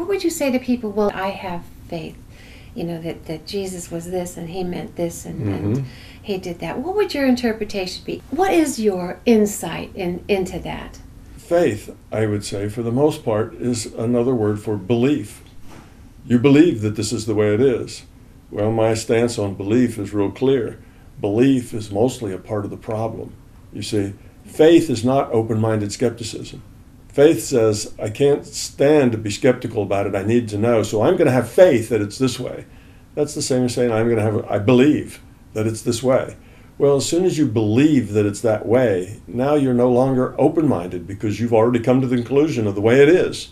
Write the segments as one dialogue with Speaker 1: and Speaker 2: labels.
Speaker 1: what would you say to people? Well, I have faith, you know, that Jesus was this and he meant this and he did that. What would your interpretation be? What is your insight into that?
Speaker 2: Faith, I would say, for the most part, is another word for belief. You believe that this is the way it is. Well, my stance on belief is real clear. Belief is mostly a part of the problem. You see, faith is not open-minded skepticism. Faith says, I can't stand to be skeptical about it. I need to know. So I'm going to have faith that it's this way. That's the same as saying I believe that it's this way. Well, as soon as you believe that it's that way, now you're no longer open-minded because you've already come to the conclusion of the way it is.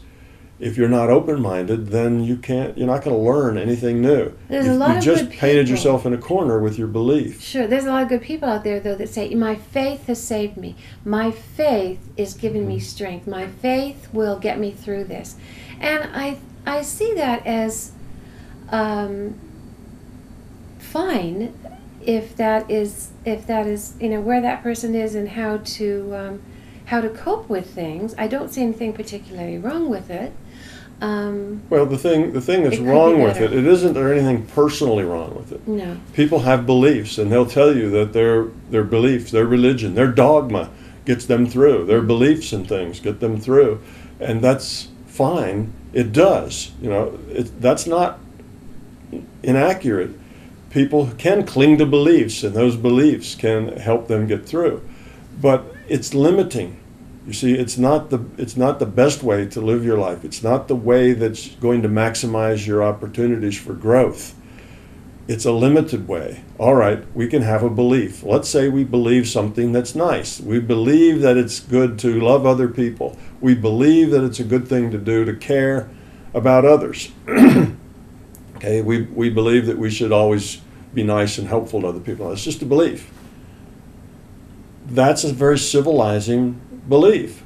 Speaker 2: If you're not open-minded, then you're not going to learn anything new. You just painted yourself in a corner with your belief.
Speaker 1: Sure, there's a lot of good people out there, though, that say, my faith has saved me. My faith is giving me strength. My faith will get me through this. And I see that as fine if that is where that person is and how to cope with things. I don't see anything particularly wrong with it.
Speaker 2: Well, the thing that's wrong with it isn't there anything personally wrong with it.
Speaker 1: No.
Speaker 2: People have beliefs, and they'll tell you that their beliefs, their religion, their dogma gets them through. Their beliefs and things get them through, and that's fine. It does. That's not inaccurate. People can cling to beliefs, and those beliefs can help them get through, but it's limiting. You see, it's not the best way to live your life. It's not the way that's going to maximize your opportunities for growth. It's a limited way. All right, we can have a belief. Let's say we believe something that's nice. We believe that it's good to love other people. We believe that it's a good thing to do to care about others. Okay, we believe that we should always be nice and helpful to other people. It's just a belief. That's a very civilizing belief.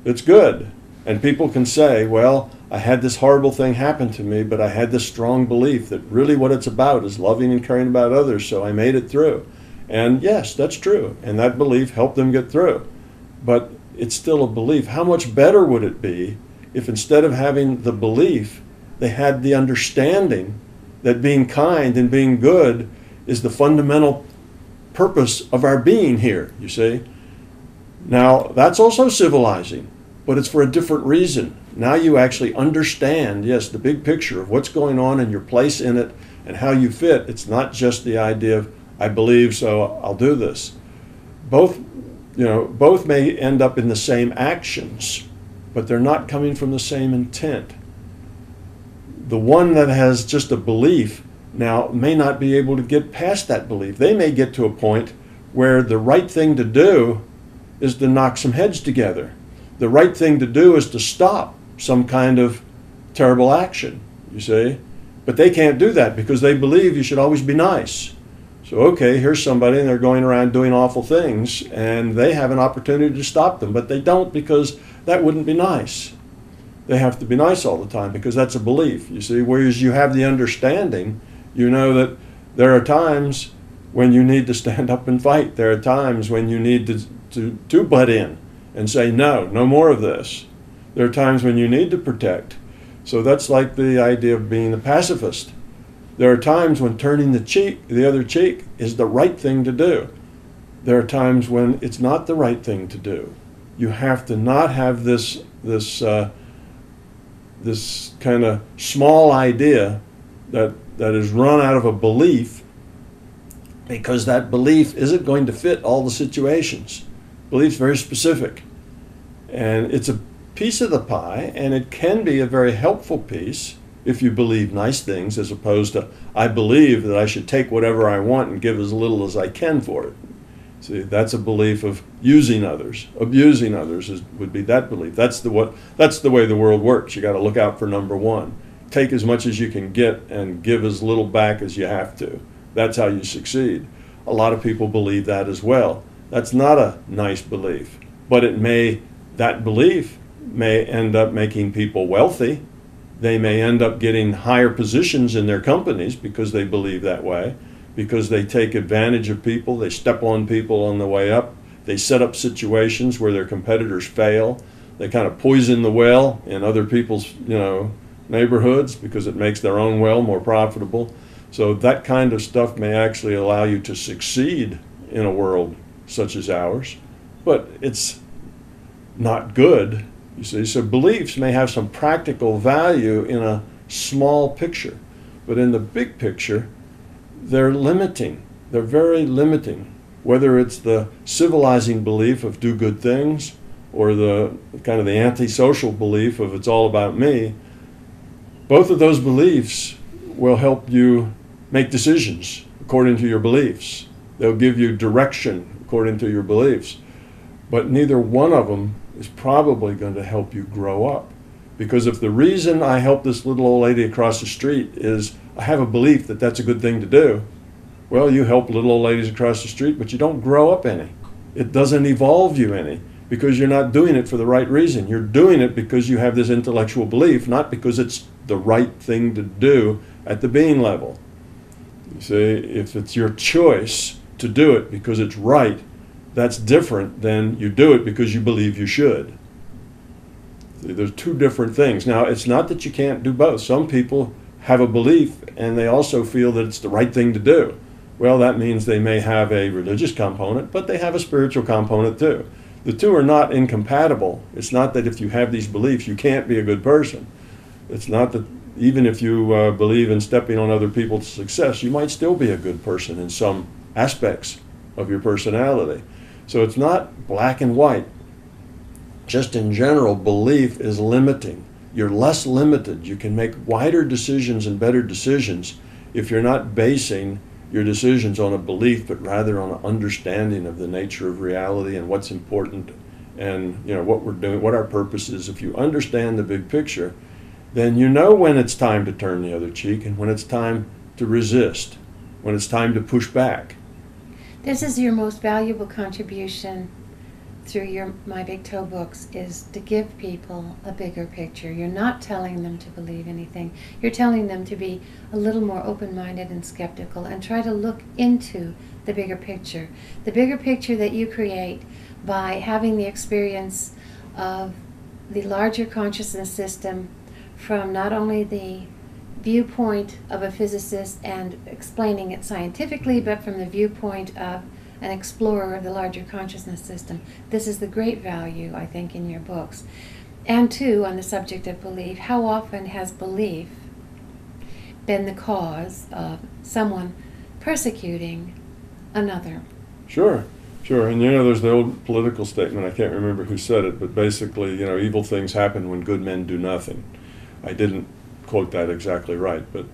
Speaker 2: It's good. And people can say, well, I had this horrible thing happen to me, but I had this strong belief that really what it's about is loving and caring about others, so I made it through. And yes, that's true. And that belief helped them get through. But it's still a belief. How much better would it be if instead of having the belief, they had the understanding that being kind and being good is the fundamental purpose of our being here, you see? Now, that's also civilizing, but it's for a different reason. Now you actually understand, yes, the big picture of what's going on and your place in it and how you fit. It's not just the idea of, I believe, so I'll do this. Both may end up in the same actions, but they're not coming from the same intent. The one that has just a belief now may not be able to get past that belief. They may get to a point where the right thing to do is to knock some heads together. The right thing to do is to stop some kind of terrible action, you see? But they can't do that because they believe you should always be nice. So, okay, here's somebody and they're going around doing awful things and they have an opportunity to stop them, but they don't because that wouldn't be nice. They have to be nice all the time because that's a belief, you see? Whereas you have the understanding, you know that there are times when you need to stand up and fight. There are times when you need to butt in and say, no more of this. There are times when you need to protect. So that's like the idea of being a pacifist. There are times when turning the other cheek is the right thing to do. There are times when it's not the right thing to do. You have to not have this kind of small idea that is run out of a belief, because that belief isn't going to fit all the situations. Belief's very specific. And it's a piece of the pie, and it can be a very helpful piece if you believe nice things, as opposed to, I believe that I should take whatever I want and give as little as I can for it. See, that's a belief of using others. Abusing others would be that belief. That's the way the world works. You got to look out for number one. Take as much as you can get and give as little back as you have to. That's how you succeed. A lot of people believe that as well. That's not a nice belief, but that belief may end up making people wealthy. They may end up getting higher positions in their companies because they believe that way, because they take advantage of people, they step on people on the way up, they set up situations where their competitors fail, they kind of poison the well in other people's, neighborhoods because it makes their own well more profitable. So that kind of stuff may actually allow you to succeed in a world such as ours, but it's not good, you see. So beliefs may have some practical value in a small picture, but in the big picture, they're limiting. They're very limiting. Whether it's the civilizing belief of do good things or the kind of the antisocial belief of it's all about me, both of those beliefs will help you make decisions according to your beliefs. They'll give you direction according to your beliefs. But neither one of them is probably going to help you grow up. Because if the reason I help this little old lady across the street is I have a belief that that's a good thing to do, well, you help little old ladies across the street, but you don't grow up any. It doesn't evolve you any because you're not doing it for the right reason. You're doing it because you have this intellectual belief, not because it's the right thing to do at the being level. You see, if it's your choice to do it because it's right, that's different than you do it because you believe you should. See, there's two different things. Now, it's not that you can't do both. Some people have a belief and they also feel that it's the right thing to do. Well, that means they may have a religious component, but they have a spiritual component too. The two are not incompatible. It's not that if you have these beliefs, you can't be a good person. It's not that even if you believe in stepping on other people to success, you might still be a good person in some aspects of your personality. So it's not black and white. Just in general, belief is limiting. You're less limited. You can make wider decisions and better decisions if you're not basing your decisions on a belief, but rather on an understanding of the nature of reality and what's important and what we're doing, what our purpose is. If you understand the big picture, then you know when it's time to turn the other cheek and when it's time to resist, when it's time to push back.
Speaker 1: This is your most valuable contribution through your My Big Toe books, is to give people a bigger picture. You're not telling them to believe anything. You're telling them to be a little more open-minded and skeptical and try to look into the bigger picture. The bigger picture that you create by having the experience of the larger consciousness system from not only the viewpoint of a physicist and explaining it scientifically, but from the viewpoint of an explorer of the larger consciousness system. This is the great value, I think, in your books. And too, on the subject of belief, how often has belief been the cause of someone persecuting another?
Speaker 2: Sure. And there's the old political statement, I can't remember who said it, but basically, evil things happen when good men do nothing. I didn't quote that exactly right, but,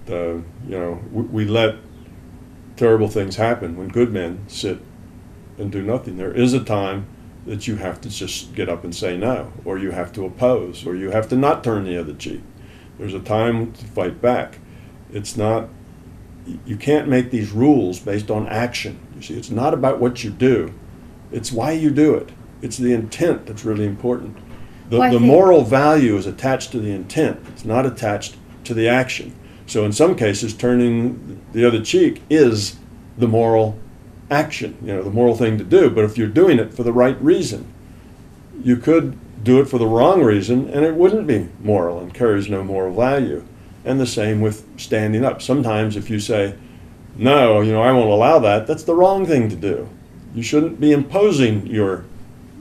Speaker 2: we let terrible things happen when good men sit and do nothing. There is a time that you have to just get up and say no, or you have to oppose, or you have to not turn the other cheek. There's a time to fight back. It's not, you can't make these rules based on action. You see, it's not about what you do. It's why you do it. It's the intent that's really important. The moral value is attached to the intent. It's not attached to the action. So in some cases, turning the other cheek is the moral action, the moral thing to do. But if you're doing it for the right reason, you could do it for the wrong reason and it wouldn't be moral and carries no moral value. And the same with standing up. Sometimes if you say, no, I won't allow that, that's the wrong thing to do. You shouldn't be imposing your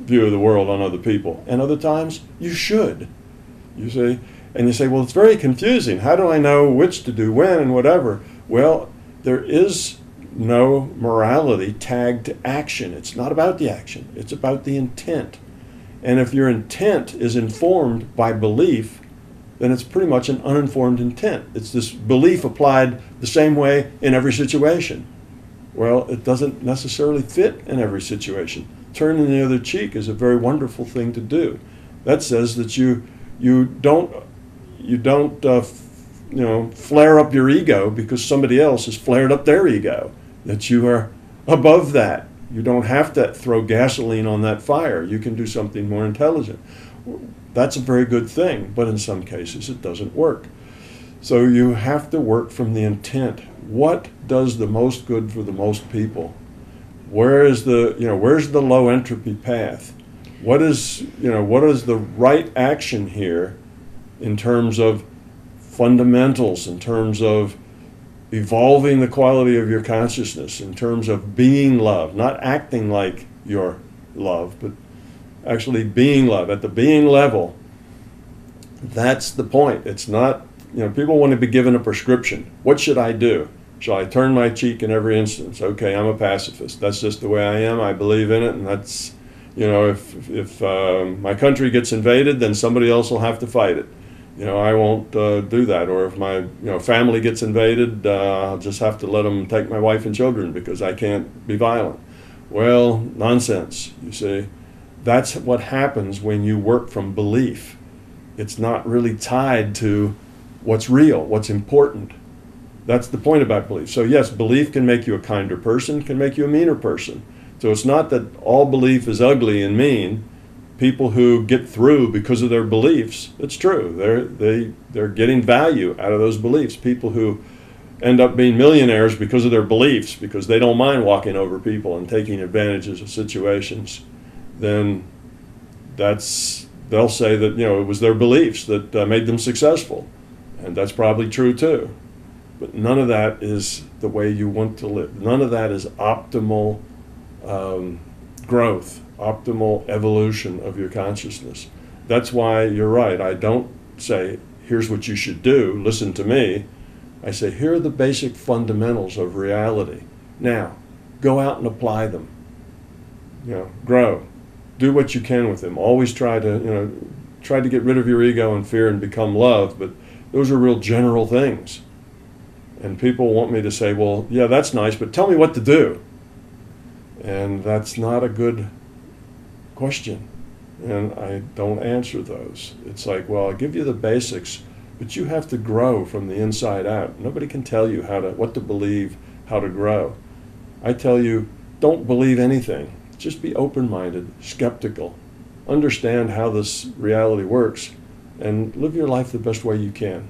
Speaker 2: view of the world on other people. And other times, you should, you see. And you say, well, it's very confusing. How do I know which to do when and whatever? Well, there is no morality tagged to action. It's not about the action. It's about the intent. And if your intent is informed by belief, then it's pretty much an uninformed intent. It's this belief applied the same way in every situation. Well, it doesn't necessarily fit in every situation. Turning the other cheek is a very wonderful thing to do. That says that you don't flare up your ego because somebody else has flared up their ego, that you are above that. You don't have to throw gasoline on that fire. You can do something more intelligent. That's a very good thing, but in some cases it doesn't work. So you have to work from the intent. What does the most good for the most people? Where's the low entropy path? What is the right action here in terms of fundamentals, in terms of evolving the quality of your consciousness, in terms of being love, not acting like you're love, but actually being love at the being level. That's the point. It's not, people want to be given a prescription. What should I do? Shall I turn my cheek in every instance? Okay, I'm a pacifist. That's just the way I am. I believe in it, and that's, if my country gets invaded, then somebody else will have to fight it. I won't do that. Or if my family gets invaded, I'll just have to let them take my wife and children because I can't be violent. Well, nonsense, you see. That's what happens when you work from belief. It's not really tied to what's real, what's important. That's the point about belief. So yes, belief can make you a kinder person, can make you a meaner person. So it's not that all belief is ugly and mean. People who get through because of their beliefs, it's true. They're getting value out of those beliefs. People who end up being millionaires because of their beliefs, because they don't mind walking over people and taking advantages of situations, then they'll say that it was their beliefs that made them successful, and that's probably true too. But none of that is the way you want to live. None of that is optimal growth, optimal evolution of your consciousness. That's why you're right. I don't say, here's what you should do, listen to me. I say, here are the basic fundamentals of reality. Now, go out and apply them. Grow. Do what you can with them. Always try to get rid of your ego and fear and become love, but those are real general things. And people want me to say, well, yeah, that's nice, but tell me what to do. And that's not a good question. And I don't answer those. It's like, well, I'll give you the basics, but you have to grow from the inside out. Nobody can tell you what to believe, how to grow. I tell you, don't believe anything. Just be open-minded, skeptical, understand how this reality works, and live your life the best way you can.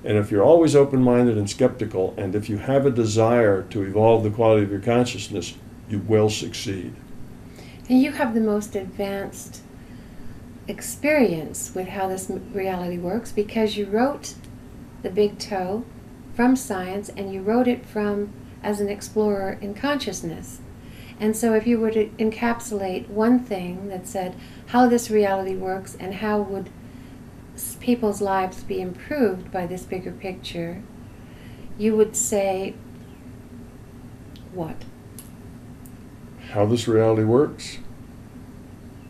Speaker 2: And if you're always open-minded and skeptical, and if you have a desire to evolve the quality of your consciousness, you will succeed.
Speaker 1: And you have the most advanced experience with how this reality works, because you wrote The Big Toe from science, and you wrote it as an explorer in consciousness. And so if you were to encapsulate one thing that said how this reality works and how would people's lives be improved by this bigger picture, you would say what?
Speaker 2: How this reality works?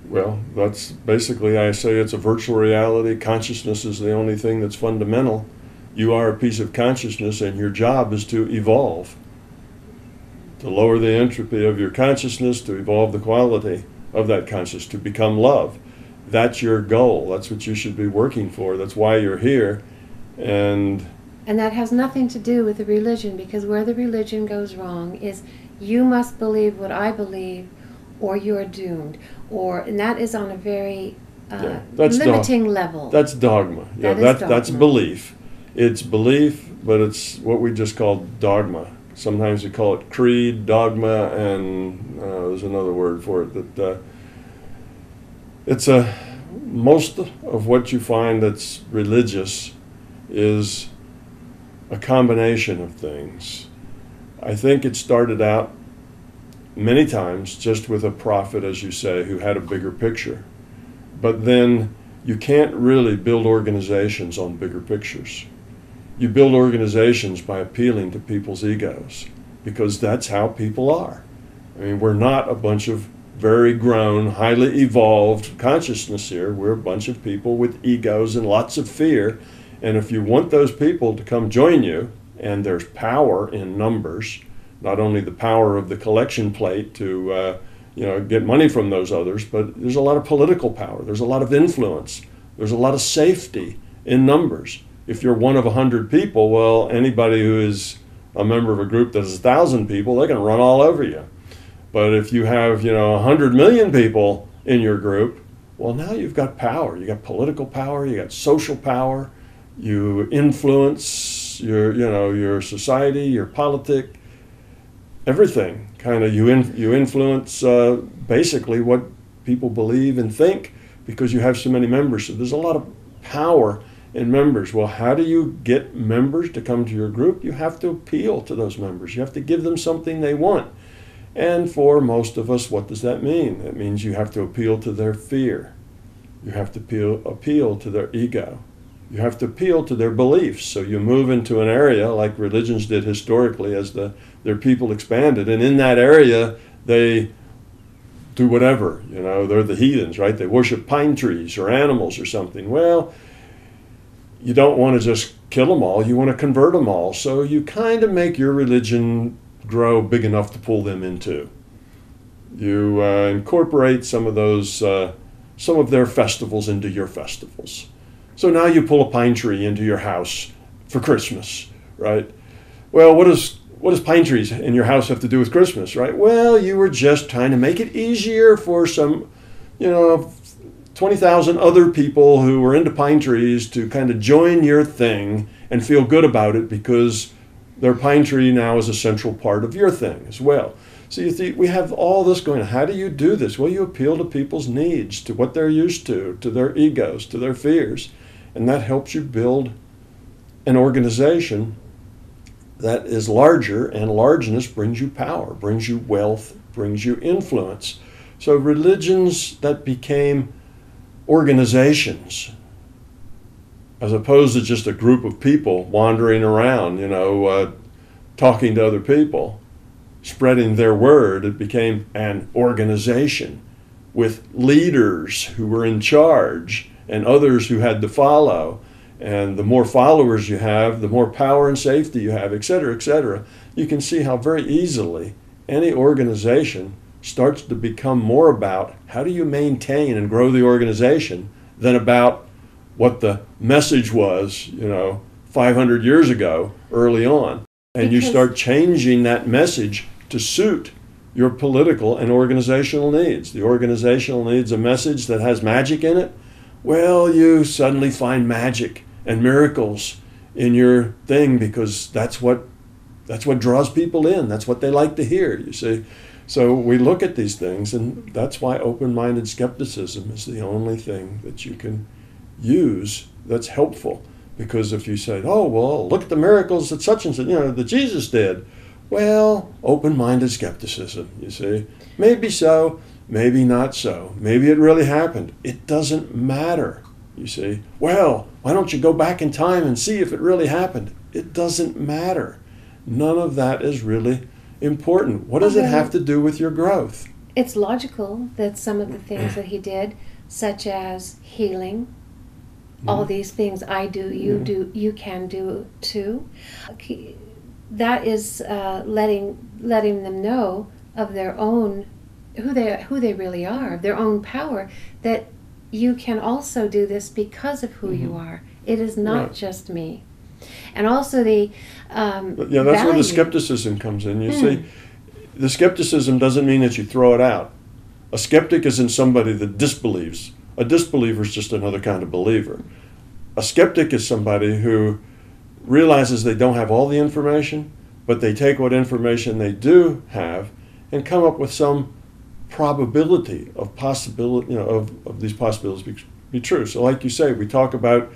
Speaker 2: Well, that's basically, I say it's a virtual reality. Consciousness is the only thing that's fundamental. You are a piece of consciousness, and your job is to evolve, to lower the entropy of your consciousness, to evolve the quality of that consciousness, to become love. That's your goal. That's what you should be working for. That's why you're here. And
Speaker 1: that has nothing to do with the religion, because where the religion goes wrong is you must believe what I believe or you're doomed. And that is on a very limiting level.
Speaker 2: That's dogma. Yeah, that's belief. It's belief, but it's what we just call dogma. Sometimes we call it creed, dogma, and there's another word for it. That it's most of what you find that's religious is a combination of things. I think it started out many times just with a prophet, as you say, who had a bigger picture. But then you can't really build organizations on bigger pictures. You build organizations by appealing to people's egos, because that's how people are. I mean, we're not a bunch of very grown, highly evolved consciousness here. We're a bunch of people with egos and lots of fear. And if you want those people to come join you, and there's power in numbers, not only the power of the collection plate to get money from those others, but there's a lot of political power. There's a lot of influence. There's a lot of safety in numbers. If you're one of 100 people, well, anybody who is a member of a group that has 1,000 people, they can run all over you. But if you have 100 million people in your group, well, now you've got power. You got political power. You got social power. You influence your society, your politic, everything. Kind of you influence basically what people believe and think, because you have so many members. So there's a lot of power and members. Well, how do you get members to come to your group? You have to appeal to those members. You have to give them something they want. And for most of us, what does that mean? It means you have to appeal to their fear. You have to appeal to their ego. You have to appeal to their beliefs. So you move into an area like religions did historically as their people expanded. And in that area, they do whatever. They're the heathens, right? They worship pine trees or animals or something. Well, you don't want to just kill them all. You want to convert them all. So you kind of make your religion grow big enough to pull them into. You incorporate some of their festivals into your festivals. So now you pull a pine tree into your house for Christmas, right? Well, what does pine trees in your house have to do with Christmas, right? Well, you were just trying to make it easier for some, 20,000 other people who were into pine trees to kind of join your thing and feel good about it because their pine tree now is a central part of your thing as well. So you see, we have all this going on. How do you do this? Well, you appeal to people's needs, to what they're used to their egos, to their fears. And that helps you build an organization that is larger, and largeness brings you power, brings you wealth, brings you influence. So religions that became organizations, as opposed to just a group of people wandering around, talking to other people, spreading their word, it became an organization with leaders who were in charge and others who had to follow. And the more followers you have, the more power and safety you have, et cetera, et cetera. You can see how very easily any organization starts to become more about how do you maintain and grow the organization than about what the message was, 500 years ago, early on. And you start changing that message to suit your political and organizational needs. The organizational needs a message that has magic in it. Well, you suddenly find magic and miracles in your thing because that's what draws people in. That's what they like to hear, you see. So we look at these things, and that's why open-minded skepticism is the only thing that you can use that's helpful. Because if you say, oh, well, look at the miracles that such and such, that Jesus did. Well, open-minded skepticism, you see. Maybe so, maybe not so. Maybe it really happened. It doesn't matter, you see. Well, why don't you go back in time and see if it really happened? It doesn't matter. None of that is really important. What does it have to do with your growth?
Speaker 1: It's logical that some of the things that he did, such as healing, all these things I do, you do, you can do too. That is letting them know of their own, who they really are, of their own power, that you can also do this because of who you are. It is not just me. And also the
Speaker 2: that's where the skepticism comes in. You see, the skepticism doesn't mean that you throw it out. A skeptic isn't somebody that disbelieves. A disbeliever is just another kind of believer. A skeptic is somebody who realizes they don't have all the information, but they take what information they do have and come up with some probability of possibility, of these possibilities be true. So like you say, we talk about,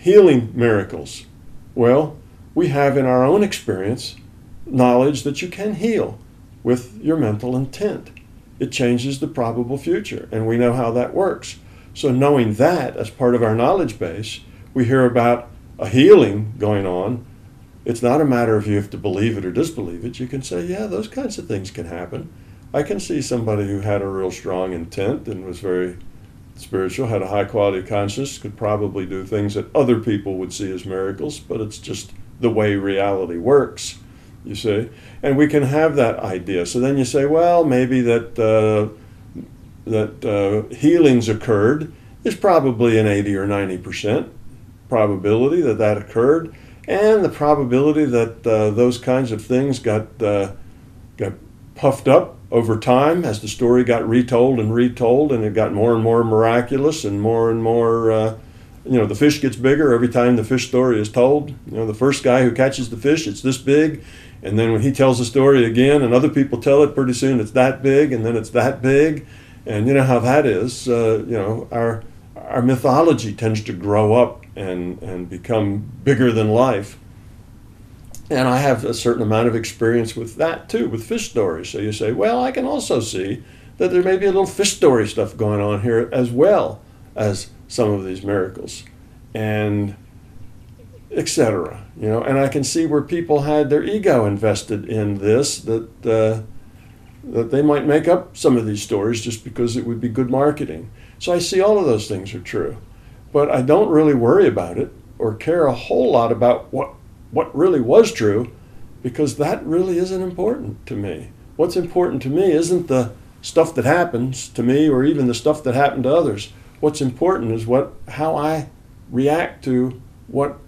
Speaker 2: healing miracles. Well, we have in our own experience knowledge that you can heal with your mental intent. It changes the probable future, and we know how that works. So knowing that as part of our knowledge base, we hear about a healing going on. It's not a matter of you have to believe it or disbelieve it. You can say, yeah, those kinds of things can happen. I can see somebody who had a real strong intent and was very spiritual, had a high quality consciousness, could probably do things that other people would see as miracles, but it's just the way reality works, you see. And we can have that idea. So then you say, well, maybe that healings occurred is probably an 80 or 90% probability that occurred, and the probability that those kinds of things got puffed up over time as the story got retold, and it got more and more miraculous and more, the fish gets bigger every time the fish story is told. The first guy who catches the fish, it's this big, and then when he tells the story again and other people tell it, pretty soon it's that big, and then it's that big, and you know how that is. Our our mythology tends to grow up and become bigger than life. And I have a certain amount of experience with that too, with fish stories. So you say, well, I can also see that there may be a little fish story stuff going on here as well as some of these miracles, and etc. You know, and I can see where people had their ego invested in this, that they might make up some of these stories just because it would be good marketing. So I see all of those things are true, but I don't really worry about it or care a whole lot about what really was true, because that really isn't important to me. What's important to me isn't the stuff that happens to me or even the stuff that happened to others. What's important is how I react to what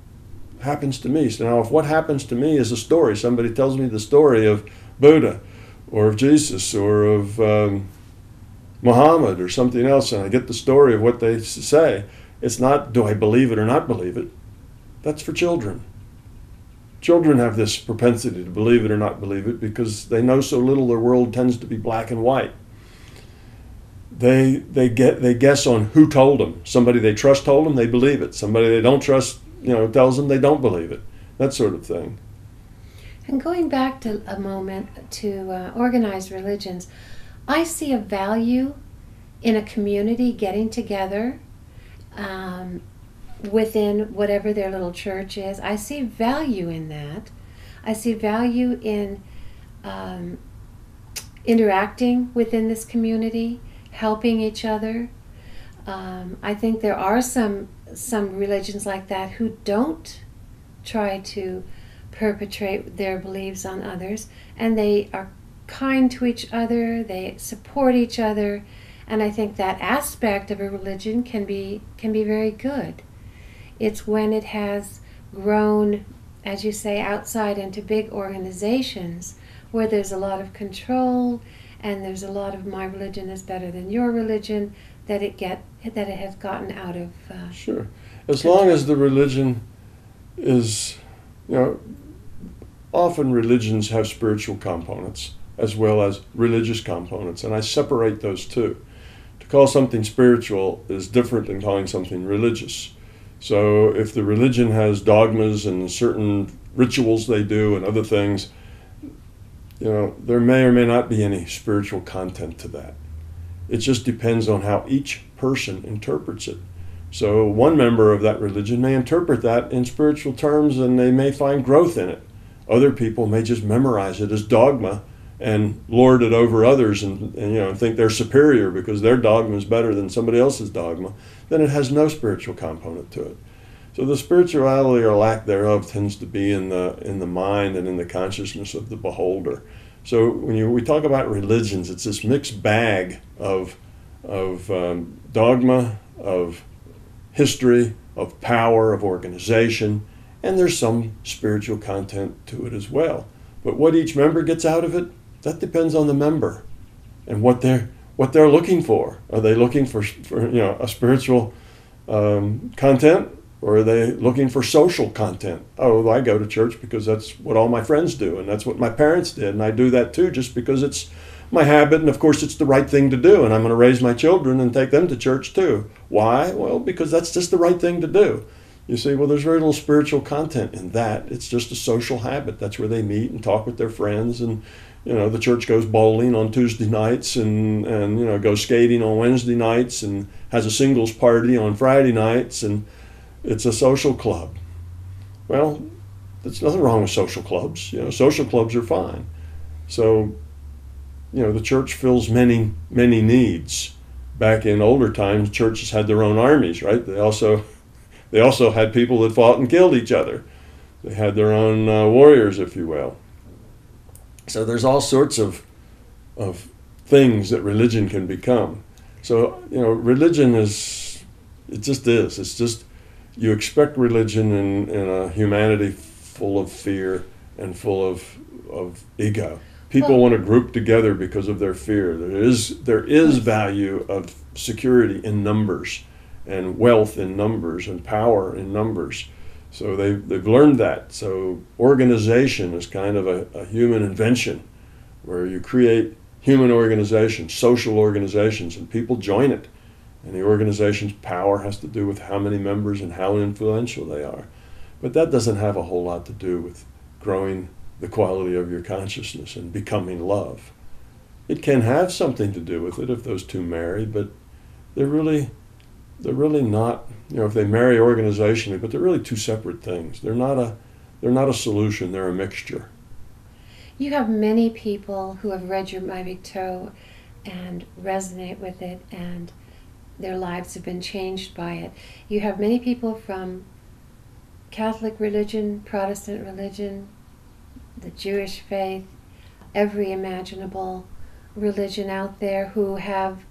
Speaker 2: happens to me. So now if what happens to me is a story, somebody tells me the story of Buddha or of Jesus or of Muhammad or something else, and I get the story of what they say, it's not do I believe it or not believe it. That's for children. Children have this propensity to believe it or not believe it because they know so little. Their world tends to be black and white. They guess on who told them. Somebody they trust told them, they believe it. Somebody they don't trust, tells them, they don't believe it. That sort of thing.
Speaker 1: And going back to a moment to organized religions, I see a value in a community getting together within whatever their little church is. I see value in that. I see value in interacting within this community, helping each other. I think there are some religions like that who don't try to perpetrate their beliefs on others, and they are kind to each other, they support each other, and I think that aspect of a religion can be very good. It's when it has grown, as you say, outside into big organizations where there's a lot of control and there's a lot of my religion is better than your religion, that it has gotten out of
Speaker 2: sure. As long as the religion is, often religions have spiritual components as well as religious components, and I separate those two. To call something spiritual is different than calling something religious. So if the religion has dogmas and certain rituals they do and other things, there may or may not be any spiritual content to that. It just depends on how each person interprets it. So one member of that religion may interpret that in spiritual terms and they may find growth in it. Other people may just memorize it as dogma and lord it over others and think they're superior because their dogma is better than somebody else's dogma. Then it has no spiritual component to it. So the spirituality or lack thereof tends to be in the mind and in the consciousness of the beholder. So when we talk about religions, it's this mixed bag of dogma, of history, of power, of organization, and there's some spiritual content to it as well. But what each member gets out of it, that depends on the member and what they're looking for. Are they looking for a spiritual content, or are they looking for social content? Oh, I go to church because that's what all my friends do, and that's what my parents did, and I do that too just because it's my habit, and of course it's the right thing to do, and I'm going to raise my children and take them to church too. Why? Well, because that's just the right thing to do. You see, well, there's very little spiritual content in that. It's just a social habit. That's where they meet and talk with their friends, and the church goes bowling on Tuesday nights and goes skating on Wednesday nights and has a singles party on Friday nights, and it's a social club. Well, there's nothing wrong with social clubs. Social clubs are fine. So, the church fills many, many needs. Back in older times, churches had their own armies, right? They also had people that fought and killed each other. They had their own warriors, if you will. So there's all sorts of things that religion can become. So, religion is, it just is. It's just, you expect religion in a humanity full of fear and full of ego. People want to group together because of their fear. There is value of security in numbers, and wealth in numbers, and power in numbers. So they've learned that. So organization is kind of a human invention, where you create human organizations, social organizations, and people join it. And the organization's power has to do with how many members and how influential they are. But that doesn't have a whole lot to do with growing the quality of your consciousness and becoming love. It can have something to do with it if those two marry, but they're really not, if they marry organizationally, but they're really two separate things. They're not a solution, they're a mixture.
Speaker 1: You have many people who have read your My Big Toe and resonate with it, and their lives have been changed by it. You have many people from Catholic religion, Protestant religion, the Jewish faith, every imaginable religion out there who have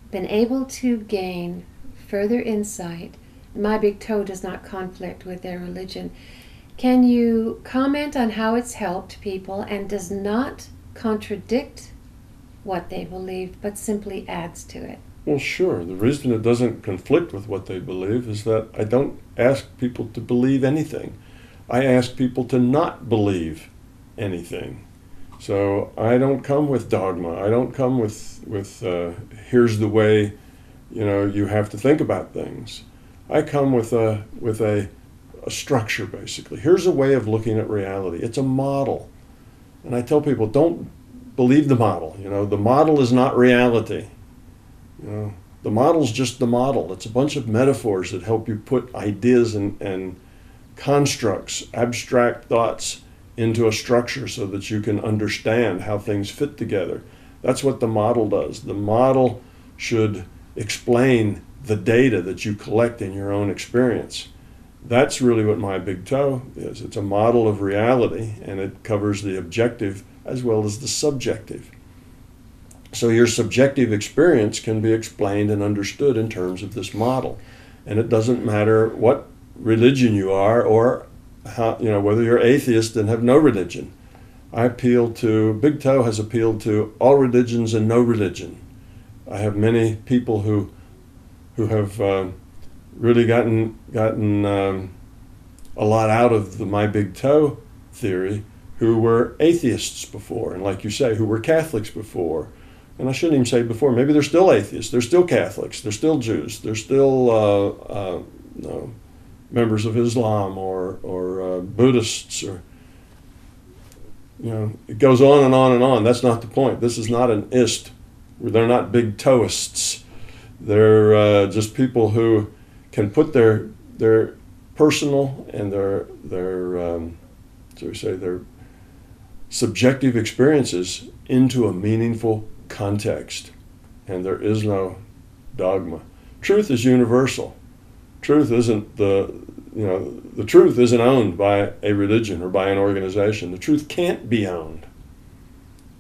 Speaker 1: been able to gain further insight. My Big Toe does not conflict with their religion. Can you comment on how it's helped people and does not contradict what they believe, but simply adds to it?
Speaker 2: Well, sure. The reason it doesn't conflict with what they believe is that I don't ask people to believe anything. I ask people to not believe anything. So I don't come with dogma. I don't come with here's the way, you have to think about things. I come with a structure, basically. Here's a way of looking at reality. It's a model. And I tell people, don't believe the model. The model is not reality. The model's just the model. It's a bunch of metaphors that help you put ideas and constructs, abstract thoughts into a structure so that you can understand how things fit together. That's what the model does. The model should explain the data that you collect in your own experience. That's really what My Big Toe is. It's a model of reality, and it covers the objective as well as the subjective. So your subjective experience can be explained and understood in terms of this model. And it doesn't matter what religion you are or how, whether you're atheist and have no religion. Big Toe has appealed to all religions and no religion. I have many people who have really gotten a lot out of the My Big Toe theory who were atheists before, and like you say, who were Catholics before. And I shouldn't even say before, maybe they're still atheists, they're still Catholics, they're still Jews, they're still members of Islam or Buddhists, or it goes on and on and on. That's not the point. This is not an ist. They're not big toeists. They're just people who can put their personal and their subjective experiences into a meaningful context, and there is no dogma. Truth is universal. Truth isn't the truth isn't owned by a religion or by an organization. The truth can't be owned.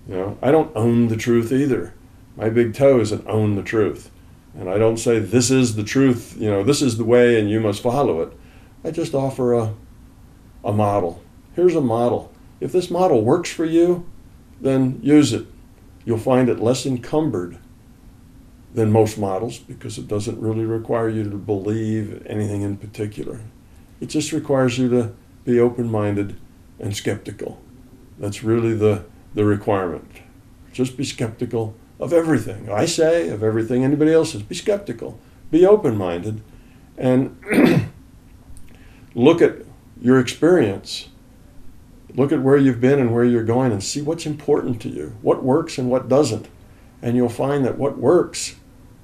Speaker 2: I don't own the truth either. My Big Toe isn't own the truth. And I don't say this is the truth, this is the way and you must follow it. I just offer a model. Here's a model. If this model works for you, then use it. You'll find it less encumbered than most models because it doesn't really require you to believe anything in particular. It just requires you to be open-minded and skeptical. That's really the requirement. Just be skeptical of everything. I say, of everything anybody else says. Be skeptical. Be open-minded. And look at your experience. Look at where you've been and where you're going and see what's important to you, what works and what doesn't. And you'll find that what works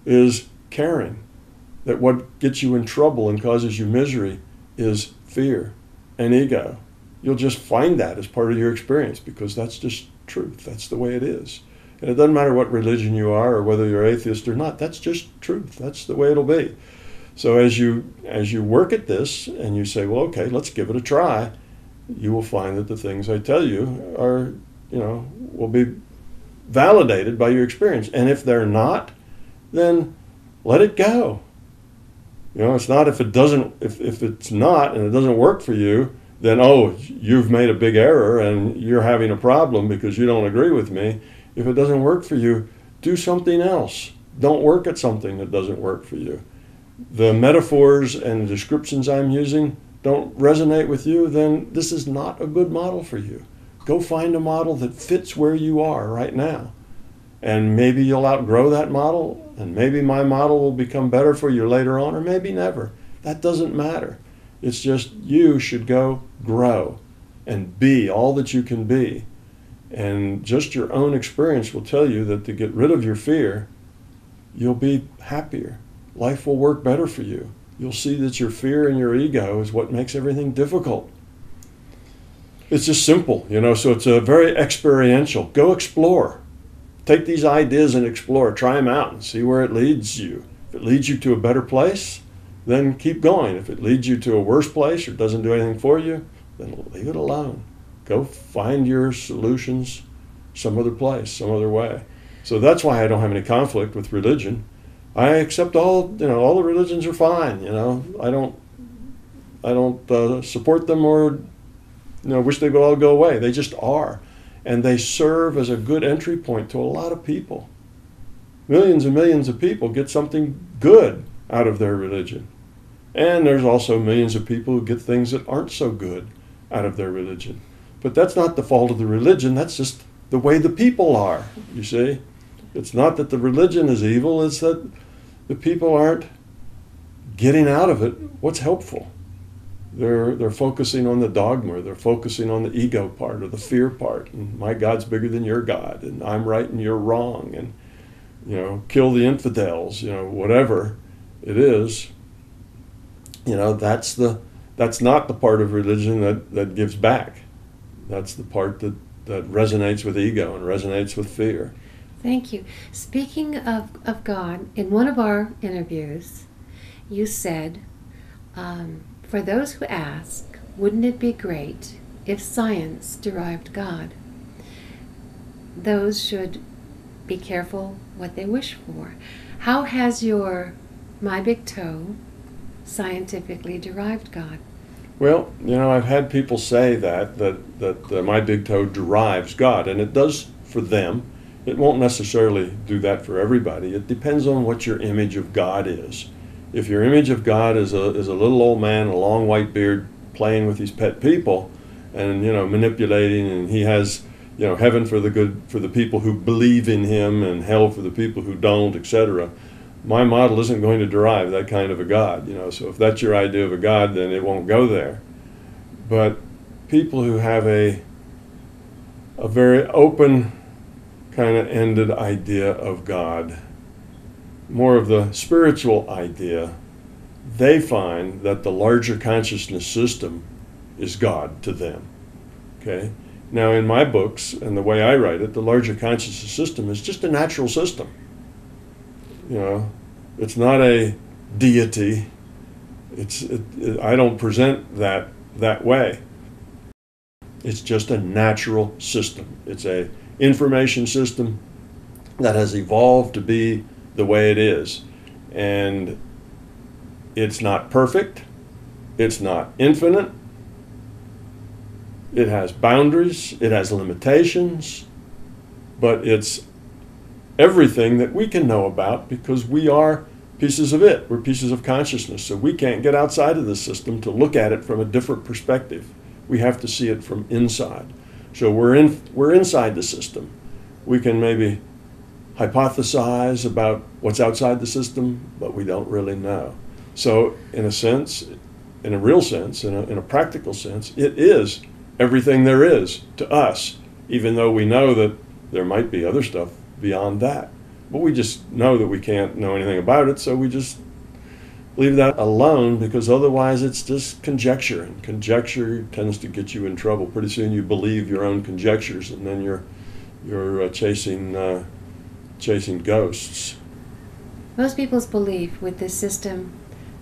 Speaker 2: is caring, that what gets you in trouble and causes you misery is fear and ego. You'll just find that as part of your experience because that's just truth. That's the way it is. And it doesn't matter what religion you are or whether you're atheist or not. That's just truth. That's the way it'll be. So as you work at this and you say, well, okay, let's give it a try, you will find that the things I tell you are, will be validated by your experience. And if they're not, then let it go. It's not if it's not and it doesn't work for you, then, you've made a big error and you're having a problem because you don't agree with me. If it doesn't work for you, do something else. Don't work at something that doesn't work for you. The metaphors and descriptions I'm using don't resonate with you, then this is not a good model for you. Go find a model that fits where you are right now. And maybe you'll outgrow that model, and maybe my model will become better for you later on, or maybe never. That doesn't matter. It's just you should go grow and be all that you can be. And just your own experience will tell you that to get rid of your fear, you'll be happier. Life will work better for you. You'll see that your fear and your ego is what makes everything difficult. It's just simple, so it's a very experiential. Go explore. Take these ideas and explore. Try them out and see where it leads you. If it leads you to a better place, then keep going. If it leads you to a worse place or doesn't do anything for you, then leave it alone. Go find your solutions some other place, some other way. So that's why I don't have any conflict with religion. I accept all the religions are fine. I don't support them or wish they would all go away. They just are. And they serve as a good entry point to a lot of people. Millions and millions of people get something good out of their religion. And there's also millions of people who get things that aren't so good out of their religion. But that's not the fault of the religion, that's just the way the people are, you see. It's not that the religion is evil, it's that the people aren't getting out of it what's helpful. They're focusing on the dogma, they're focusing on the ego part or the fear part, and my God's bigger than your God, and I'm right and you're wrong, and kill the infidels, whatever it is. That's not the part of religion that gives back. That's the part that resonates with ego and resonates with fear.
Speaker 1: Thank you. Speaking of God, in one of our interviews, you said, for those who ask, wouldn't it be great if science derived God? Those should be careful what they wish for. How has your My Big Toe scientifically derived God?
Speaker 2: Well, I've had people say that My Big Toe derives God, and it does for them. It won't necessarily do that for everybody. It depends on what your image of God is. If your image of God is a little old man, a long white beard, playing with his pet people, and manipulating, and he has heaven for the people who believe in him, and hell for the people who don't, etc. My model isn't going to derive that kind of a God. So if that's your idea of a God, then it won't go there. But people who have a very open kind of ended idea of God, more of the spiritual idea, they find that the larger consciousness system is God to them. Okay? Now in my books and the way I write it, the larger consciousness system is just a natural system. It's not a deity. I don't present that way. It's just a natural system. It's a information system that has evolved to be the way it is. And it's not perfect. It's not infinite. It has boundaries. It has limitations. But it's everything that we can know about because we are pieces of it. We're pieces of consciousness. So we can't get outside of the system to look at it from a different perspective. We have to see it from inside. So we're inside the system. We can maybe hypothesize about what's outside the system, but we don't really know. So in a sense, in a real sense, in a practical sense, it is everything there is to us, even though we know that there might be other stuff beyond that. But we just know that we can't know anything about it, so we just leave that alone, because otherwise it's just conjecture, and conjecture tends to get you in trouble. Pretty soon you believe your own conjectures, and then you're chasing ghosts.
Speaker 1: Most people's belief with this system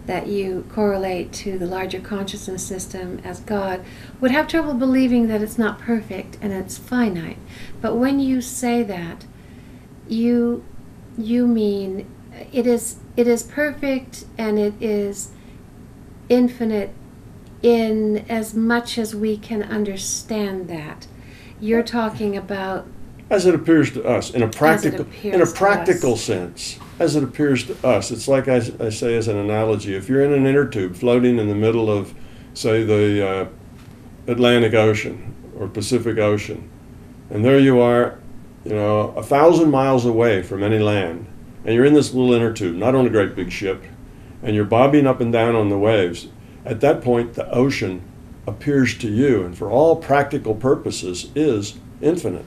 Speaker 1: that you correlate to the larger consciousness system as God would have trouble believing that it's not perfect and it's finite. But when you say that, you mean it is perfect and it is infinite in as much as we can understand that. You're talking about
Speaker 2: as it appears to us, in a practical sense, as it appears to us. It's like I say as an analogy, if you're in an inner tube floating in the middle of, say, the Atlantic Ocean or Pacific Ocean, and there you are 1,000 miles away from any land, and you're in this little inner tube, not on a great big ship, and you're bobbing up and down on the waves, at that point the ocean appears to you, and for all practical purposes, is infinite.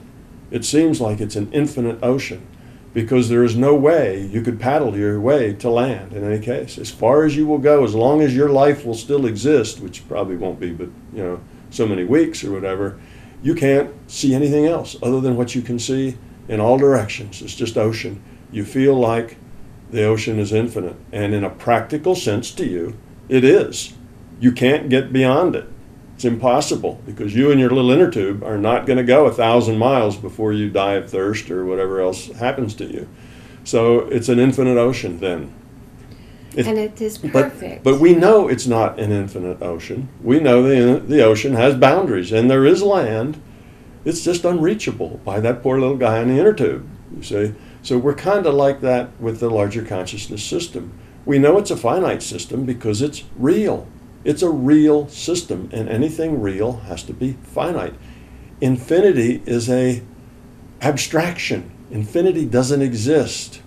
Speaker 2: It seems like it's an infinite ocean, because there is no way you could paddle your way to land in any case. As far as you will go, as long as your life will still exist, which probably won't be but so many weeks or whatever, you can't see anything else other than what you can see in all directions. It's just ocean. You feel like the ocean is infinite, and in a practical sense to you, it is. You can't get beyond it. It's impossible, because you and your little inner tube are not going to go 1,000 miles before you die of thirst or whatever else happens to you. So it's an infinite ocean then.
Speaker 1: And it is perfect.
Speaker 2: But we know it's not an infinite ocean. We know the ocean has boundaries, and there is land. It's just unreachable by that poor little guy in the inner tube, you see. So we're kind of like that with the larger consciousness system. We know it's a finite system because it's real. It's a real system, and anything real has to be finite. Infinity is an abstraction. Infinity doesn't exist.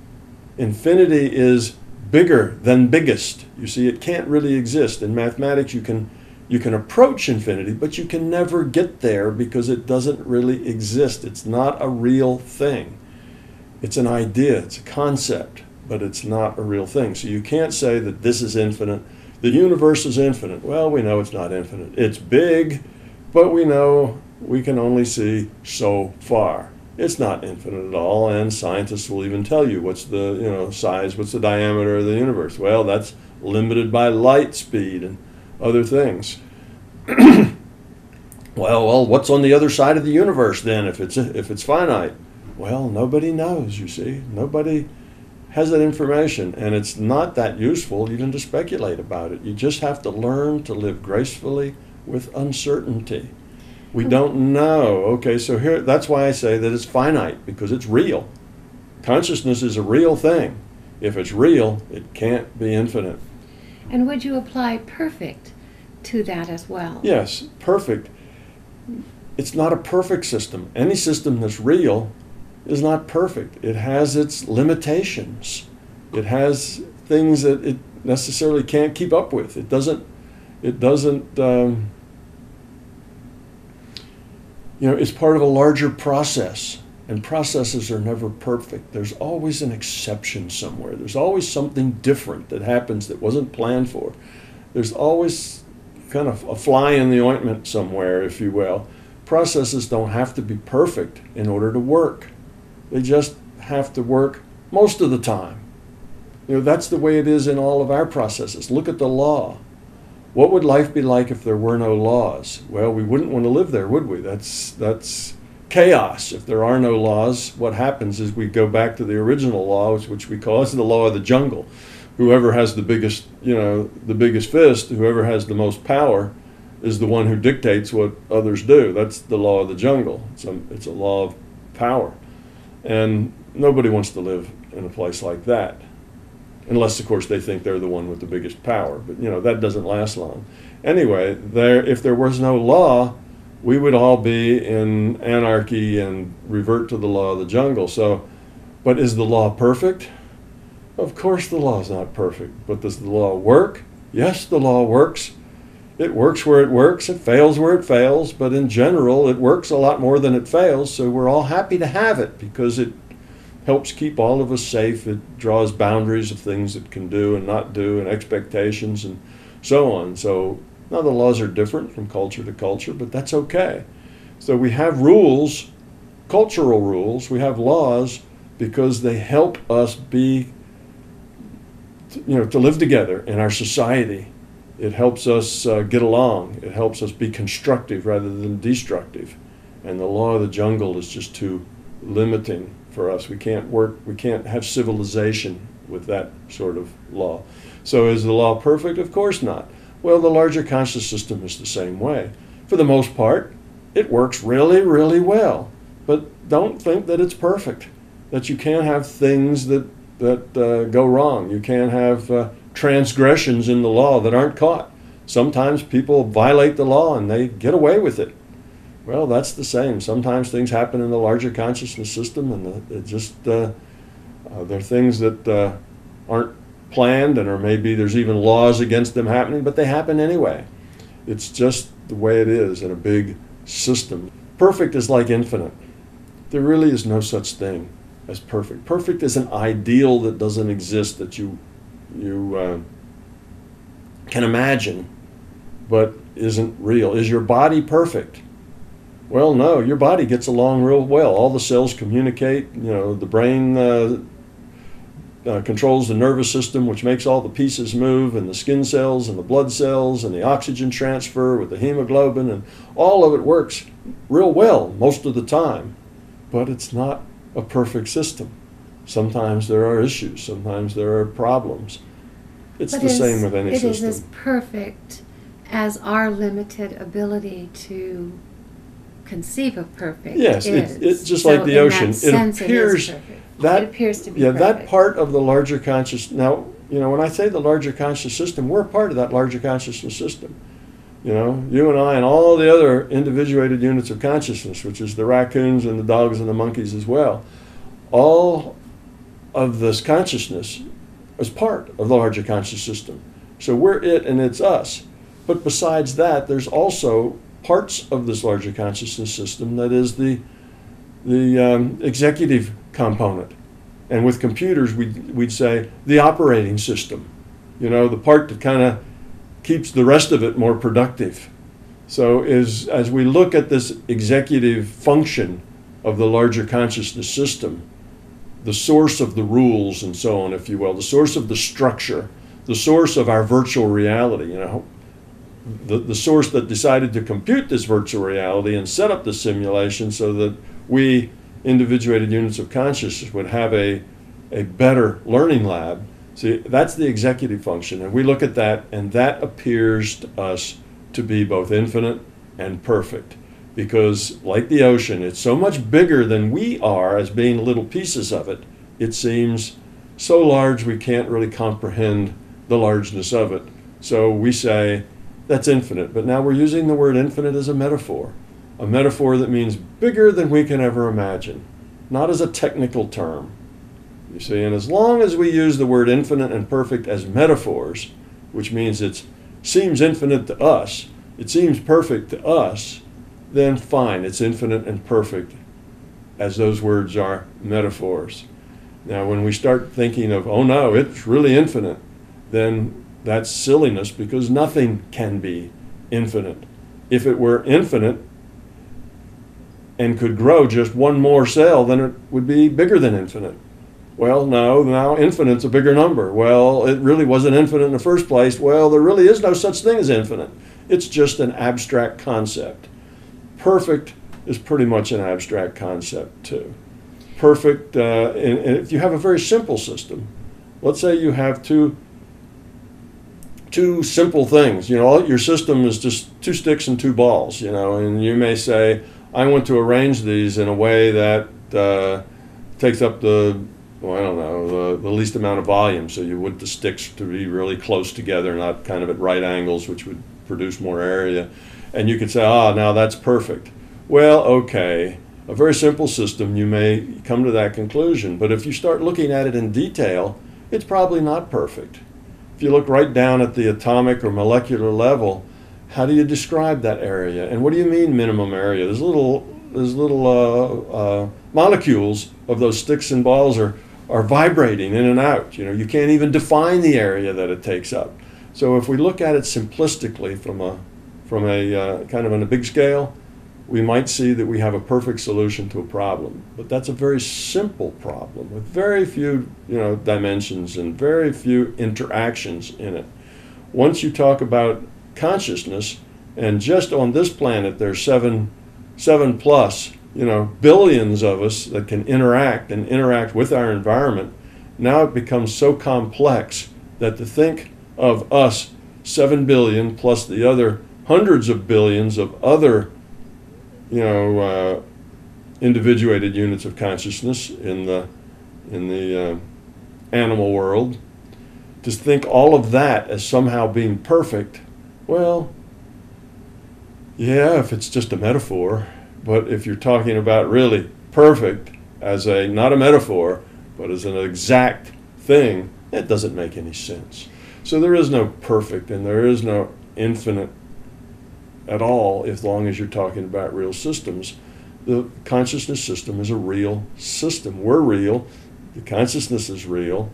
Speaker 2: Infinity is bigger than biggest. You see, it can't really exist. In mathematics, you can approach infinity, but you can never get there because it doesn't really exist. It's not a real thing. It's an idea, it's a concept, but it's not a real thing. So you can't say that this is infinite. The universe is infinite. Well, we know it's not infinite. It's big, but we know we can only see so far. It's not infinite at all, and scientists will even tell you what's the size, what's the diameter of the universe. Well, that's limited by light speed and other things. Well, what's on the other side of the universe then if it's finite? Well, nobody knows, you see. Nobody has that information, and it's not that useful even to speculate about it. You just have to learn to live gracefully with uncertainty. We don't know. Okay, so here, that's why I say that it's finite, because it's real. Consciousness is a real thing. If it's real, it can't be infinite.
Speaker 1: And would you apply perfect to that as well?
Speaker 2: Yes, perfect. It's not a perfect system. Any system that's real is not perfect. It has its limitations. It has things that it necessarily can't keep up with. It doesn't it's part of a larger process, and processes are never perfect. There's always an exception somewhere. There's always something different that happens that wasn't planned for. There's always kind of a fly in the ointment somewhere, if you will. Processes don't have to be perfect in order to work. They just have to work most of the time. That's the way it is in all of our processes. Look at the law. What would life be like if there were no laws? Well, we wouldn't want to live there, would we? That's chaos. If there are no laws, what happens is we go back to the original law, which we call the law of the jungle. Whoever has the biggest fist, whoever has the most power, is the one who dictates what others do. That's the law of the jungle. It's a law of power. And nobody wants to live in a place like that. Unless, of course, they think they're the one with the biggest power. But, that doesn't last long. Anyway, if there was no law, we would all be in anarchy and revert to the law of the jungle. So, but is the law perfect? Of course the law is not perfect. But does the law work? Yes, the law works. It works where it works. It fails where it fails. But in general, it works a lot more than it fails. So we're all happy to have it because it helps keep all of us safe. It draws boundaries of things it can do and not do, and expectations and so on. So now the laws are different from culture to culture, but that's okay. So we have rules, cultural rules. We have laws because they help us to live together in our society. It helps us get along. It helps us be constructive rather than destructive. And the law of the jungle is just too limiting for us. We can't have civilization with that sort of law. So is the law perfect? Of course not. Well, the larger conscious system is the same way. For the most part, it works really, really well. But don't think that it's perfect, that you can't have things that go wrong. You can't have transgressions in the law that aren't caught. Sometimes people violate the law and they get away with it. Well, that's the same. Sometimes things happen in the larger consciousness system, and they're things that aren't planned, or maybe there's even laws against them happening, but they happen anyway. It's just the way it is in a big system. Perfect is like infinite. There really is no such thing as perfect. Perfect is an ideal that doesn't exist, that you can imagine, but isn't real. Is your body perfect? Well, no, your body gets along real well. All the cells communicate. The brain controls the nervous system, which makes all the pieces move, and the skin cells and the blood cells and the oxygen transfer with the hemoglobin, and all of it works real well most of the time. But it's not a perfect system. Sometimes there are issues. Sometimes there are problems. It's the same with any system. It is
Speaker 1: as perfect as our limited ability to conceive of perfect.
Speaker 2: Yes, it's just like the ocean. It appears
Speaker 1: it appears to be perfect.
Speaker 2: That part of the larger conscious. Now, when I say the larger conscious system, we're part of that larger consciousness system. You and I and all the other individuated units of consciousness, which is the raccoons and the dogs and the monkeys as well. All of this consciousness is part of the larger conscious system. So we're it and it's us. But besides that, there's also parts of this larger consciousness system that is the executive component. And with computers, we'd say the operating system. The part that kind of keeps the rest of it more productive. So as we look at this executive function of the larger consciousness system, the source of the rules and so on, if you will, the source of the structure, the source of our virtual reality, the source that decided to compute this virtual reality and set up the simulation so that we, individuated units of consciousness, would have a better learning lab. See, that's the executive function, and we look at that, and that appears to us to be both infinite and perfect, because like the ocean, it's so much bigger than we are as being little pieces of it. It seems so large we can't really comprehend the largeness of it. So we say that's infinite, but now we're using the word infinite as a metaphor that means bigger than we can ever imagine, not as a technical term. You see, and as long as we use the word infinite and perfect as metaphors, which means it seems infinite to us, it seems perfect to us, then fine, it's infinite and perfect, as those words are metaphors. Now, when we start thinking of, oh no, it's really infinite, then that's silliness, because nothing can be infinite. If it were infinite and could grow just one more cell, then it would be bigger than infinite. Well, no, now infinite's a bigger number. Well, it really wasn't infinite in the first place. Well, there really is no such thing as infinite. It's just an abstract concept. Perfect is pretty much an abstract concept too. Perfect, and if you have a very simple system, let's say you have two simple things. Your system is just two sticks and two balls, and you may say, I want to arrange these in a way that takes up the least amount of volume, so you want the sticks to be really close together, not kind of at right angles, which would produce more area. And you could say, now that's perfect. Well, okay, a very simple system, you may come to that conclusion, but if you start looking at it in detail, it's probably not perfect. If you look right down at the atomic or molecular level, how do you describe that area? And what do you mean minimum area? There's little molecules of those sticks and balls are vibrating in and out. You can't even define the area that it takes up. So if we look at it simplistically from a kind of on a big scale, we might see that we have a perfect solution to a problem. But that's a very simple problem with very few dimensions and very few interactions in it. Once you talk about consciousness, and just on this planet there's seven plus billions of us that can interact with our environment, now it becomes so complex that to think of us 7 billion plus the other hundreds of billions of other individuated units of consciousness in the animal world, to think all of that as somehow being perfect, well, yeah, if it's just a metaphor, But if you're talking about really perfect as a, not a metaphor, but as an exact thing, it doesn't make any sense. So there is no perfect and there is no infinite at all, as long as you're talking about real systems. The consciousness system is a real system. We're real. The consciousness is real.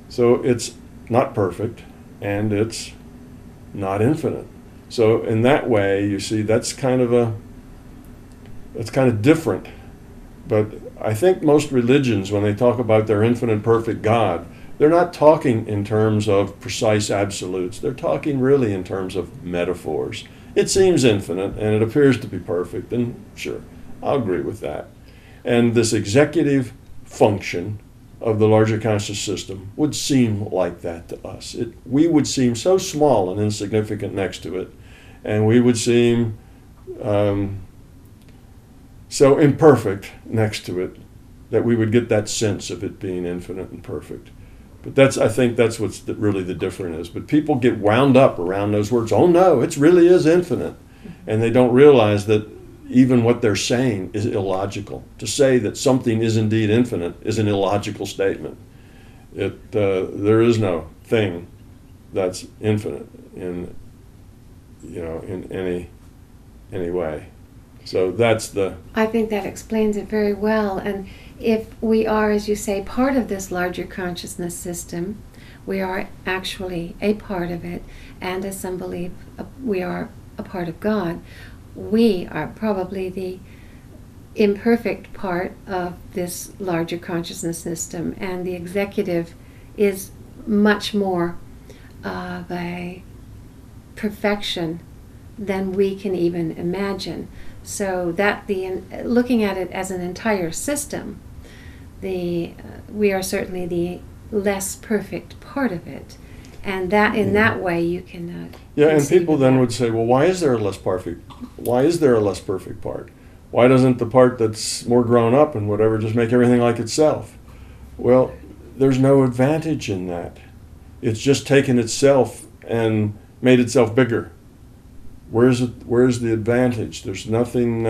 Speaker 2: So it's not perfect and it's not infinite. So in that way, you see, that's kind of different. But I think most religions, when they talk about their infinite perfect God, they're not talking in terms of precise absolutes. They're talking really in terms of metaphors. It seems infinite and it appears to be perfect, and sure, I'll agree with that. And this executive function of the larger conscious system would seem like that to us. We would seem so small and insignificant next to it, and we would seem so imperfect next to it that we would get that sense of it being infinite and perfect. But I think that's what's really the difference is. But people get wound up around those words. Oh no, it really is infinite. And they don't realize that even what they're saying is illogical. To say that something is indeed infinite is an illogical statement. There is no thing that's infinite in any way. So that's
Speaker 1: I think that explains it very well. And if we are, as you say, part of this larger consciousness system, we are actually a part of it, and as some believe, we are a part of God. We are probably the imperfect part of this larger consciousness system, and the executive is much more of a perfection than we can even imagine. So that looking at it as an entire system, we are certainly the less perfect part of it, and that in that way you can.
Speaker 2: And people then would say, well, why is there a less perfect? Why is there a less perfect part? Why doesn't the part that's more grown up and whatever just make everything like itself? Well, there's no advantage in that. It's just taken itself and made itself bigger. Where's the advantage? There's nothing.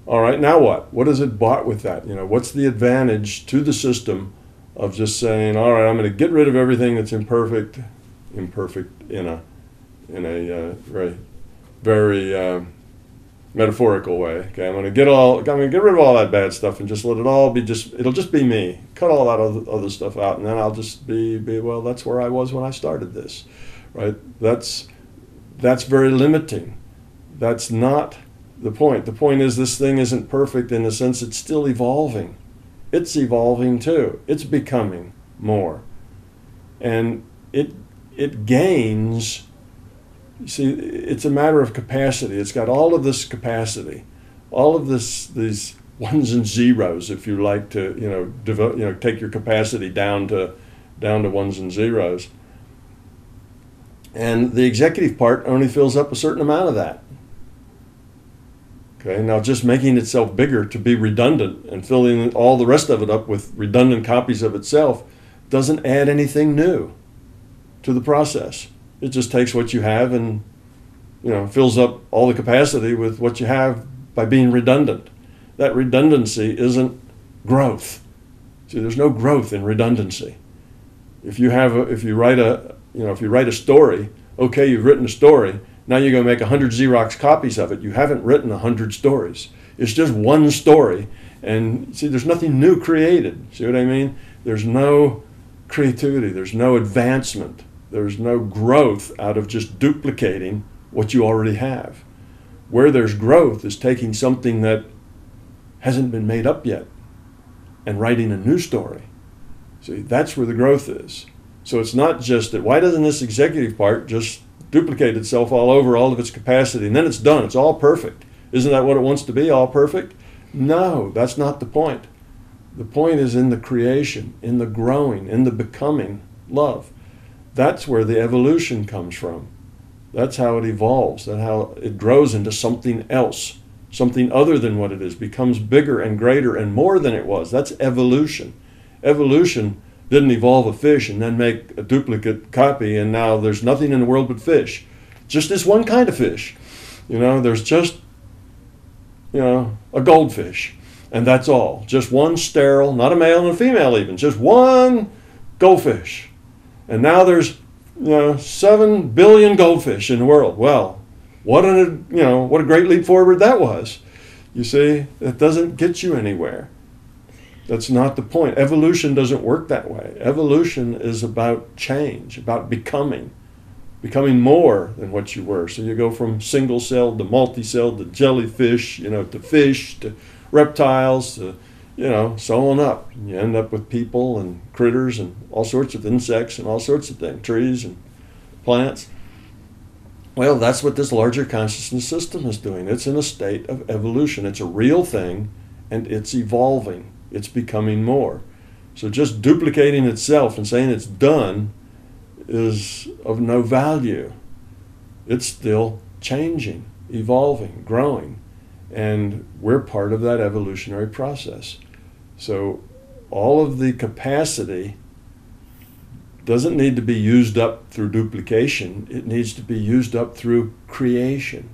Speaker 2: All right, now what? What is it bought with that? What's the advantage to the system of just saying, all right, I'm going to get rid of everything that's imperfect in a very, very metaphorical way. Okay, I'm going to get rid of all that bad stuff and just let it all be it'll just be me. Cut all that other stuff out, and then I'll just be well, that's where I was when I started this, right? That's very limiting. That's not the point. The point is this thing isn't perfect in the sense it's still evolving. It's evolving too. It's becoming more. And it gains, you see, it's a matter of capacity. It's got all of this capacity, all of these ones and zeros, if you like to, take your capacity down to ones and zeros. And the executive part only fills up a certain amount of that. Okay, now just making itself bigger to be redundant and filling all the rest of it up with redundant copies of itself doesn't add anything new to the process. It just takes what you have and fills up all the capacity with what you have by being redundant. That redundancy isn't growth. See, there's no growth in redundancy. If you write a story, okay, you've written a story. Now you're going to make 100 Xerox copies of it. You haven't written 100 stories. It's just one story. And see, there's nothing new created. See what I mean? There's no creativity. There's no advancement. There's no growth out of just duplicating what you already have. Where there's growth is taking something that hasn't been made up yet and writing a new story. See, that's where the growth is. So it's not just that, why doesn't this executive part just duplicate itself all over all of its capacity and then it's done, it's all perfect? Isn't that what it wants to be, all perfect? No, that's not the point. The point is in the creation, in the growing, in the becoming love. That's where the evolution comes from. That's how it evolves. That's how it grows into something else, something other than what it is, becomes bigger and greater and more than it was. That's evolution. Evolution didn't evolve a fish and then make a duplicate copy and now there's nothing in the world but fish. Just this one kind of fish. There's just a goldfish, and that's all. Just one sterile, not a male and a female even, just one goldfish. And now there's 7 billion goldfish in the world. Well, what a great leap forward that was. You see, it doesn't get you anywhere. That's not the point. Evolution doesn't work that way. Evolution is about change, about becoming more than what you were. So you go from single-celled to multi-celled to jellyfish, to fish, to reptiles, to, so on up. And you end up with people and critters and all sorts of insects and all sorts of things, trees and plants. Well, that's what this larger consciousness system is doing. It's in a state of evolution. It's a real thing, and it's evolving. It's becoming more. So just duplicating itself and saying it's done is of no value. It's still changing, evolving, growing, and we're part of that evolutionary process. So all of the capacity doesn't need to be used up through duplication. It needs to be used up through creation,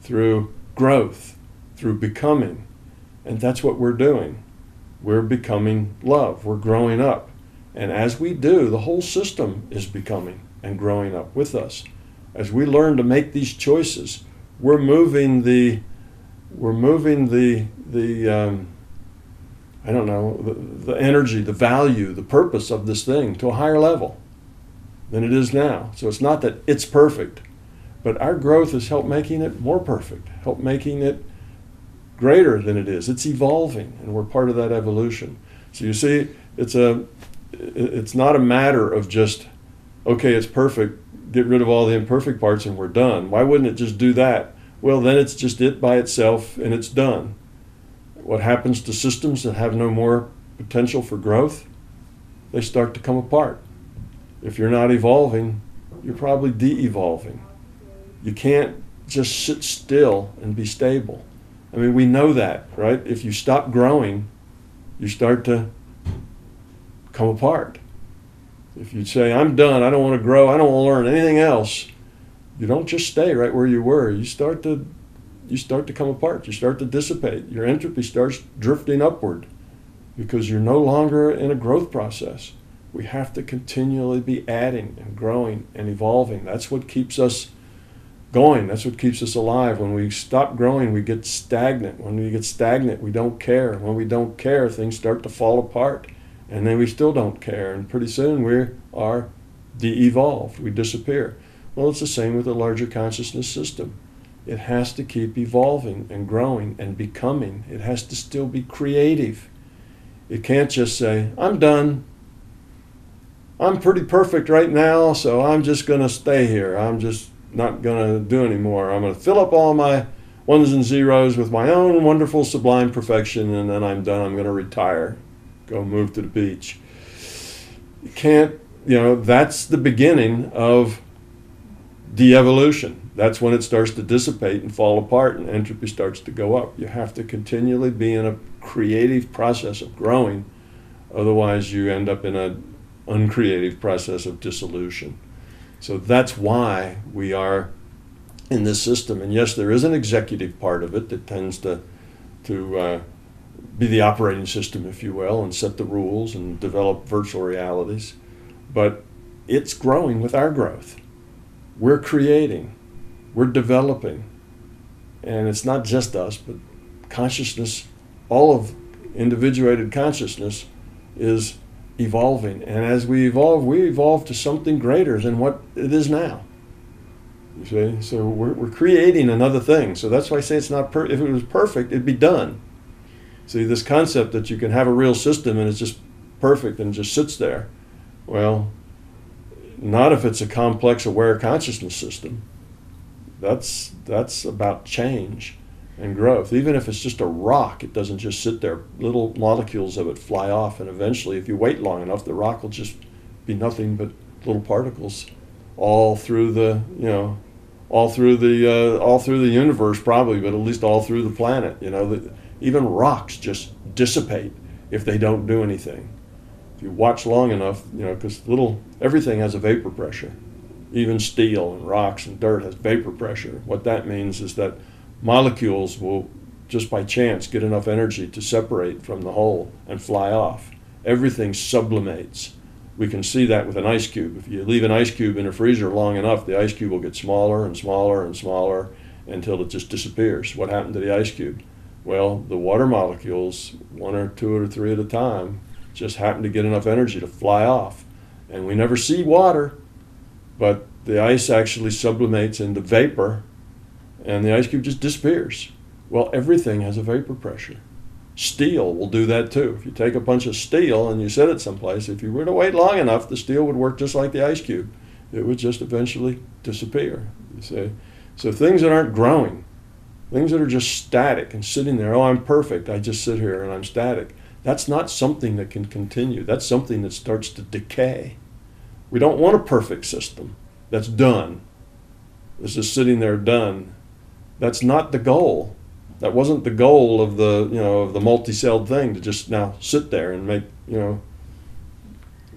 Speaker 2: through growth, through becoming. And that's what we're doing. We're becoming love. We're growing up. And as we do, the whole system is becoming and growing up with us. As we learn to make these choices, we're moving the energy, the value, the purpose of this thing to a higher level than it is now. So it's not that it's perfect, but our growth has helped making it more perfect, helped making it greater than it is. It's evolving, and we're part of that evolution. So you see, it's not a matter of just, okay, it's perfect, get rid of all the imperfect parts and we're done. Why wouldn't it just do that? Well, then it's just it by itself and it's done. What happens to systems that have no more potential for growth? They start to come apart. If you're not evolving, you're probably de-evolving. You can't just sit still and be stable. I mean, we know that, right? If you stop growing, you start to come apart. If you say, I'm done, I don't want to grow, I don't want to learn anything else, you don't just stay right where you were. You start to come apart. You start to dissipate. Your entropy starts drifting upward because you're no longer in a growth process. We have to continually be adding and growing and evolving. That's what keeps us going. That's what keeps us alive. When we stop growing, we get stagnant. When we get stagnant, we don't care. When we don't care, things start to fall apart. And then we still don't care. And pretty soon we are de-evolved. We disappear. Well, it's the same with the larger consciousness system. It has to keep evolving and growing and becoming. It has to still be creative. It can't just say, I'm done. I'm pretty perfect right now, so I'm just going to stay here. I'm just not going to do anymore. I'm going to fill up all my ones and zeros with my own wonderful sublime perfection, and then I'm done. I'm going to retire, go move to the beach. You can't, that's the beginning of de-evolution. That's when it starts to dissipate and fall apart and entropy starts to go up. You have to continually be in a creative process of growing. Otherwise, you end up in an uncreative process of dissolution. So that's why we are in this system. And yes, there is an executive part of it that tends to be the operating system, if you will, and set the rules and develop virtual realities. But it's growing with our growth. We're creating. We're developing. And it's not just us, but consciousness, all of individuated consciousness is evolving. And as we evolve to something greater than what it is now. You see? So we're creating another thing. So that's why I say it's not if it was perfect, it'd be done. See, this concept that you can have a real system and it's just perfect and just sits there. Well, not if it's a complex aware consciousness system. That's about change and growth. Even if it's just a rock, it doesn't just sit there. Little molecules of it fly off, and eventually, if you wait long enough, the rock will just be nothing but little particles all through the universe, probably, but at least all through the planet. Even rocks just dissipate if they don't do anything. If you watch long enough, because everything has a vapor pressure. Even steel and rocks and dirt has vapor pressure. What that means is that molecules will just by chance, get enough energy to separate from the whole and fly off. Everything sublimates. We can see that with an ice cube. If you leave an ice cube in a freezer long enough, the ice cube will get smaller and smaller and smaller until it just disappears. What happened to the ice cube? Well, the water molecules, 1 or 2 or 3 at a time, just happen to get enough energy to fly off. And we never see water, but the ice actually sublimates into vapor, and the ice cube just disappears. Well, everything has a vapor pressure. Steel will do that too. If you take a bunch of steel and you set it someplace, if you were to wait long enough, the steel would work just like the ice cube. It would just eventually disappear, you see. So things that aren't growing, things that are just static and sitting there, oh, I'm perfect, I just sit here and I'm static. That's not something that can continue. That's something that starts to decay. We don't want a perfect system that's done. This is sitting there done. That's not the goal. That wasn't the goal of the, of the multi-celled thing, to just now sit there and make,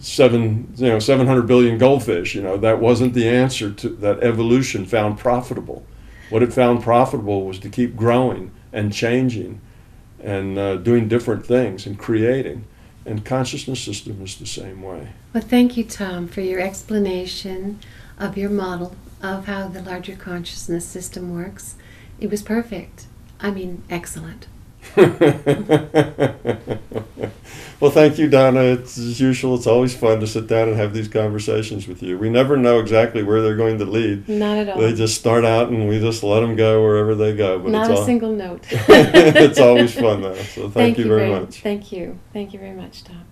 Speaker 2: 700 billion goldfish. That wasn't the answer to that. Evolution found profitable. What it found profitable was to keep growing and changing and doing different things and creating. And consciousness system is the same way.
Speaker 1: Well, thank you, Tom, for your explanation of your model of how the larger consciousness system works. It was perfect. I mean, excellent.
Speaker 2: Well, thank you, Donna. It's, as usual, it's always fun to sit down and have these conversations with you. We never know exactly where they're going to lead.
Speaker 1: Not at all.
Speaker 2: They just start out and we just let them go wherever they go. But
Speaker 1: Not a single note.
Speaker 2: It's always fun, though. So thank you very much.
Speaker 1: Thank you. Thank you very much, Tom.